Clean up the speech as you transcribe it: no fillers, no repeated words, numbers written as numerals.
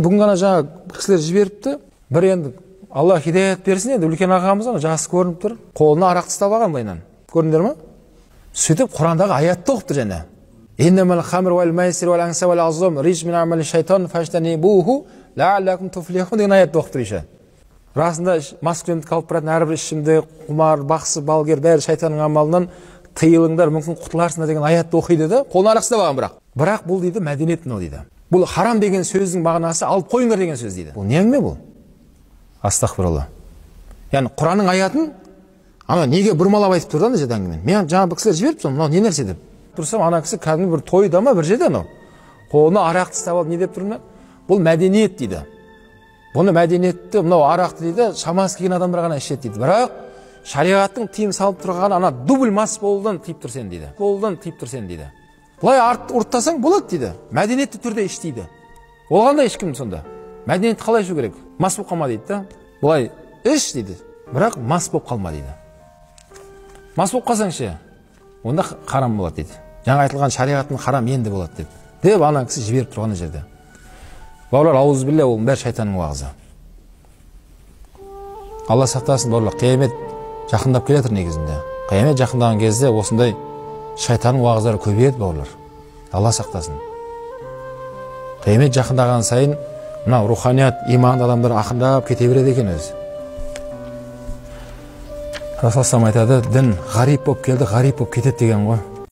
Бүгін ғана жаңа кісілер жіберіпті. Бір енді Алла хидаят берсін, енді үлкен ағамыз ана жасы көрініп тұр. Қолына арақ тастап алған былайынан. Көрдіңдер ме? Сөйтіп Құрандағы аятты оқыпты және. Иннамал хамр вал майсир вал анса вал азлам риж мин амали шайтан фаштанибуху лааллакум туфлихун деген аятты оқыпты ише. Расында маскүнемдікке алып баратын әрбір ішімдік, құмар, бақсы, балгер бәрі шайтанның амалынан тыйылыңдар, мүмкін құтыларсыңдар деген аятты оқиды да, қолына арақ тастап алған бірақ бұл дейді мәдениет мынау дейді. Бұл харам деген сөздің мағынасы алып қойыңдар деген сөз дейді. Бұл не әңгіме бұл? Астағфиралла. Яғни Құранның аятын ана неге бұрмалап айтып тұр да мына жерде әңгімен. Мен жаңа бір кісілер жіберіпті, мынау не нәрсе деп. Тұрсам ана кісі кәдімгі бір тойда ма бір жерде анау. Қолына арақ тастап алып не деп тұр ма? Бұл мәдениет дейді. Бұны мәдениетті мынау арақты дейді, шамасы келген адамдар ғана ішеді дейді. Бірақ шариғаттың тыйым салып тұрған ана дубль мас болудан тыйып тұр сен дейді. Болудан тыйып тұр сен дейді. Бұлай ұрттасаң болады дейді. Мәдениетті түрде іш дейді. Ол қандай ешкім сонда? Мәдениетті қалай ішу керек? Мас болып қалма дейді да. Бұлай іш дейді. Бірақ мас болып қалма дейді. Мас болып қалсаң ше, онда харам болады дейді. Жаңа айтылған шариғаттың харам енді болады деп. Деп ана кісі жіберіп тұрған жерде. Бауырлар, аузубилля, ол бәрі шайтанның уағызы. Алла сақтасын, бауырлар, қиямет жақындап келетір негізінде. Қиямет жақындаған кезде осындай шайтанның уағыздары көбейеді, бауырлар. Алла сақтасын. Қиямет жақындаған сайын мына руханият, иманды адамдар ақырындап кете береді екен өзі. Расул айтады, дін ғариб болып келді, ғариб болып кетеді деген ғой.